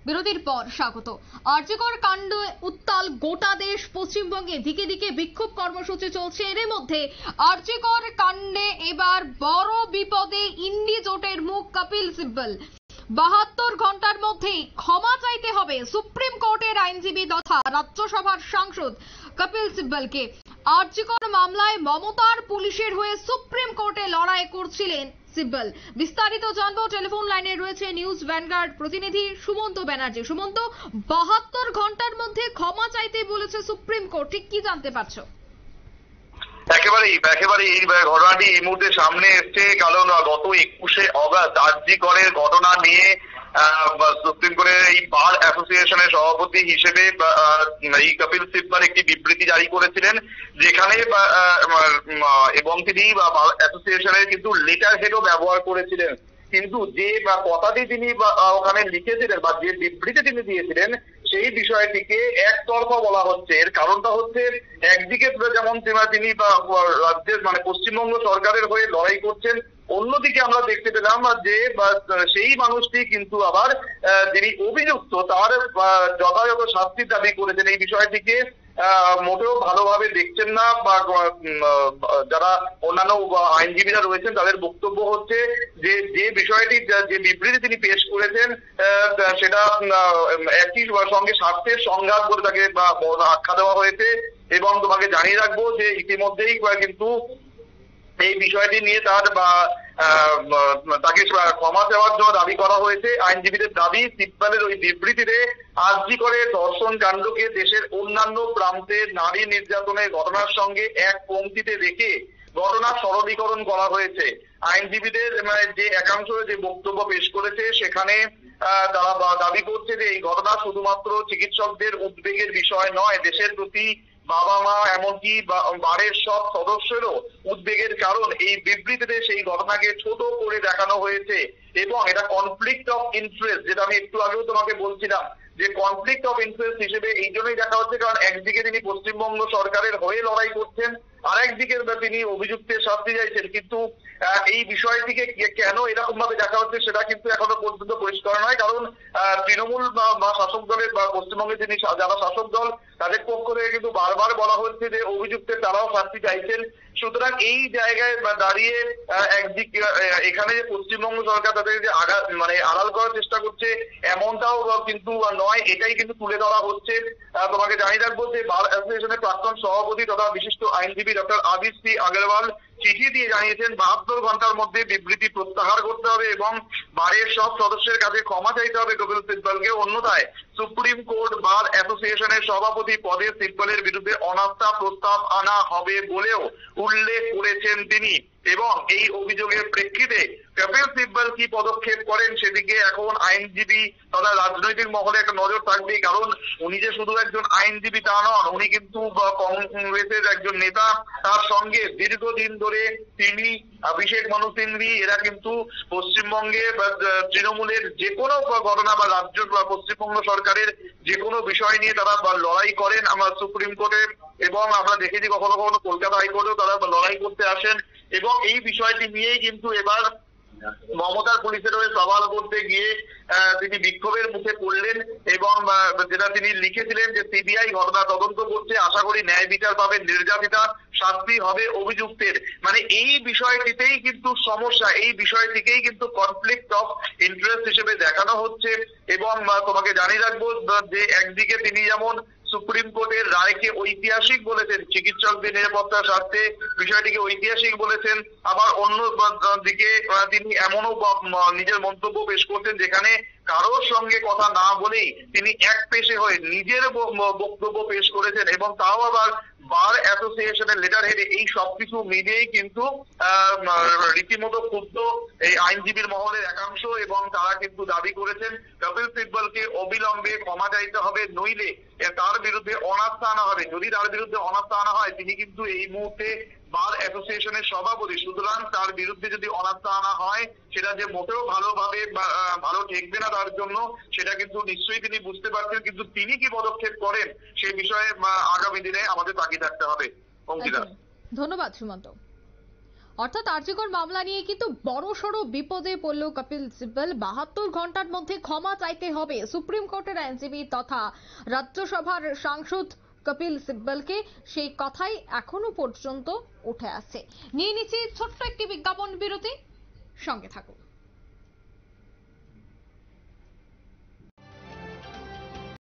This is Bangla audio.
বিরতির পর স্বাগত। আরজিকর কাণ্ডে উত্তাল গোটা দেশ। পশ্চিমবঙ্গে দিকে দিকে বিক্ষোভ কর্মসূচি চলছে। এর মধ্যে আরজিকর কাণ্ডে এবার বড় বিপদে ইন্ডি জোটের মুখ কপিল সিব্বল। 72 ঘন্টার মধ্যেই ক্ষমা চাইতে হবে সুপ্রিম কোর্টের আইনজীবী তথা রাজ্যসভার সাংসদ কপিল সিব্বলকে। আরজিকর মামলায় মমতার পুলিশের হয়ে সুপ্রিম কোর্টে লড়াই করছিলেন সিব্বল। বিস্তারিত জানবো, টেলিফোন লাইনে রয়েছে নিউজ ভ্যানগার্ড প্রতিনিধি সুমন্ত ব্যানার্জি। সুমন্ত, 72 ঘন্টার মধ্যে ক্ষমা চাইতে বলেছে সুপ্রিম কোর্ট, ঠিক কি জানতে পারছো? একেবারেই এই ঘটনাটি এই মুহূর্তে সামনে এসছে, কারণ গত 21শে অগস্ট আরজিকরের ঘটনা নিয়ে সুপ্রিম কোর্টের এই বার অ্যাসোসিয়েশনের সভাপতি হিসেবে এই কপিল সিব্বল একটি বিবৃতি জারি করেছিলেন, যেখানে এবং তিনি বার অ্যাসোসিয়েশনের কিন্তু লেটার হেডও ব্যবহার করেছিলেন। কিন্তু যে কথাটি তিনি ওখানে লিখেছিলেন বা যে বিবৃতি তিনি দিয়েছিলেন সেই বিষয়টিকে একতরফা বলা হচ্ছে। এর কারণটা হচ্ছে, একদিকে যেমন তিনি রাজ্যের পশ্চিমবঙ্গ সরকারের হয়ে লড়াই করছেন, অন্যদিকে আমরা দেখতে পেলাম যে সেই মানুষটি কিন্তু আবার যিনি অভিযুক্ত তার যথাযথ শাস্তির দাবি করেছেন। এই বিষয়টিকে মোটেও ভালোভাবে দেখছেন না, বা যারা অন্যান্য আইনজীবীরা রয়েছেন তাদের বক্তব্য হচ্ছে যে বিষয়টি, যে বিবৃতি তিনি পেশ করেছেন সেটা একই সঙ্গে স্বার্থের সংঘাত বলে তাকে আখ্যা দেওয়া হয়েছে। এবং তোমাকে জানিয়ে রাখবো যে ইতিমধ্যেই কিন্তু এই বিষয়টি নিয়ে তাকে ক্ষমা দেওয়ার জন্য দাবি করা হয়েছে। আইনজীবীদের দাবি, সিব্বলের ওই বিবৃতিতে আরজিকরের ধর্ষণ কাণ্ডকে দেশের অন্যান্য প্রান্তে নারী নির্যাতনের ঘটনার সঙ্গে এক পংক্তিতে রেখে ঘটনার সরলীকরণ করা হয়েছে। আইনজীবীদের যে একাংশ যে বক্তব্য পেশ করেছে সেখানে তারা দাবি করছে যে এই ঘটনা শুধুমাত্র চিকিৎসকদের উদ্বেগের বিষয় নয়, দেশের প্রতি বাবা মা এমনকি বাড়ির সব সদস্যেরও উদ্বেগের কারণ। এই বিবৃতিতে সেই ঘটনাকে ছোট করে দেখানো হয়েছে এবং এটা কনফ্লিক্ট অফ ইন্টারেস্ট, যেটা আমি একটু আগেও তোমাকে বলছিলাম যে কনফ্লিক্ট অফ ইন্টারেস্ট হিসেবে এই জন্যই দেখা হচ্ছে, কারণ একদিকে তিনি পশ্চিমবঙ্গ সরকারের হয়ে লড়াই করছেন, আরেকদিকে তিনি অভিযুক্তের শাস্তি চাইছেন। কিন্তু এই বিষয়টিকে কেন এরকম ভাবে দেখা হচ্ছে সেটা কিন্তু এখনো পর্যন্ত পরিষ্কার নয়, কারণ তৃণমূল বা শাসক দলের বা পশ্চিমবঙ্গে যিনি যারা শাসক দল তাদের পক্ষ থেকে কিন্তু বারবার বলা হচ্ছে যে অভিযুক্তের তারাও শাস্তি চাইছেন। সুতরাং এই জায়গায় দাঁড়িয়ে একদিক এখানে যে পশ্চিমবঙ্গ সরকার তাদের যে আড়াল করার চেষ্টা করছে এমনটাও কিন্তু নয়, এটাই কিন্তু তুলে ধরা হচ্ছে। তোমাকে জানিয়ে রাখবো যে বার অ্যাসোসিয়েশনের প্রাক্তন সভাপতি তথা বিশিষ্ট আইনজীবী ডক্টর আদিশ সি আগরওয়াল চিঠি দিয়ে জানিয়েছেন 72 ঘন্টার মধ্যে বিবৃতি প্রত্যাহার করতে হবে এবং বারের সব সদস্যের কাছে ক্ষমা চাইতে হবে কপিল সিব্বলকে। অন্যথায় সুপ্রিম কোর্ট বার অ্যাসোসিয়েশনের সভাপতি পদে সিব্বলের বিরুদ্ধে অনাস্থা প্রস্তাব আনা হবে বলেও উল্লেখ করেছেন তিনি। এবং এই অভিযোগের প্রেক্ষিতে কপিল সিব্বল কি পদক্ষেপ করেন সেদিকে এখন আইনজীবী তথা রাজনৈতিক মহলে একটা নজর থাকবেই, কারণ উনি যে শুধু একজন আইনজীবী তা নন, উনি কিন্তু কংগ্রেসের একজন নেতা। তার সঙ্গে দীর্ঘদিন ধরে তিনি, অভিষেক মানু সিংভি, এরা কিন্তু পশ্চিমবঙ্গে তৃণমূলের যে কোনো ঘটনা বা রাজ্য বা পশ্চিমবঙ্গ সরকারের যে কোনো বিষয় নিয়ে তারা লড়াই করেন আমরা সুপ্রিম কোর্টে, এবং আমরা দেখেছি কখনো কখনো কলকাতা হাইকোর্টেও তারা লড়াই করতে আসেন। এবং এই বিষয়টি নিয়েই কিন্তু এবার মমতার পুলিশের হয়ে সওয়াল করতে গিয়ে তিনি বিক্ষোভের মুখে পড়লেন এবং যেটা তিনি লিখেছিলেন যে সিবিআই ঘটনা তদন্ত করছে, আশা করি ন্যায় বিচার পাবে নির্যাতিতা, শাস্তি হবে অভিযুক্তের। এই বিষয়টিতেই কিন্তু সমস্যা, এই বিষয়টিকেই কিন্তু কনফ্লিক্ট অফ ইন্টারেস্ট হিসেবে দেখানো হচ্ছে। এবং তোমাকে জানিয়ে রাখবো যে একদিকে তিনি যেমন সুপ্রিম কোর্টের রায়কে ঐতিহাসিক বলেছেন, চিকিৎসকদের নিরাপত্তার স্বার্থে বিষয়টিকে ঐতিহাসিক বলেছেন, আবার অন্য দিকে তিনি এমনও নিজের মন্তব্য পেশ করছেন যেখানে কারোর সঙ্গে কথা না বলেই তিনি এক পেশে হয়ে নিজের বক্তব্য পেশ করেছেন, এবং তাও আবার বার অ্যাসোসিয়েশনের লেটার হেডে। এই সবকিছু মিলিয়েই কিন্তু রীতিমতো ক্ষুব্ধ এই আইনজীবীর মহলের একাংশ, এবং তারা কিন্তু দাবি করেছেন কপিল সিব্বলকে অবিলম্বে ক্ষমা চাইতে হবে, নইলে তার বিরুদ্ধে অনাস্থা আনা হবে। যদি তার বিরুদ্ধে অনাস্থা আনা হয় তিনি কিন্তু এই মুহূর্তে বার অ্যাসোসিয়েশনের সভাপতি, সুতরাং তার বিরুদ্ধে যদি অনাস্থা আনা হয় সেটা যে মোটেও ভালোভাবে ভালো ঠেকবে না তার জন্য, সেটা কিন্তু নিশ্চয়ই তিনি বুঝতে পারছেন। কিন্তু তিনি কি পদক্ষেপ করেন সেই বিষয়ে আগামী দিনে আমাদের তাকিয়ে থাকতে হবে। অঙ্কিতা, ধন্যবাদ সুমন্ত। অর্থাৎ আরজিকর মামলা নিয়ে কিন্তু বড়সড় বিপদে পড়ল কপিল সিব্বল। 72 ঘন্টার মধ্যে ক্ষমা চাইতে হবে সুপ্রিম কোর্টের আইনজীবী তথা রাজ্যসভার সাংসদ কপিল সিব্বলকে, সেই কথাই এখনো পর্যন্ত উঠে আসছে। নিয়ে নিচ্ছি ছোট্ট একটি বিজ্ঞাপন বিরতি, সঙ্গে থাকুন।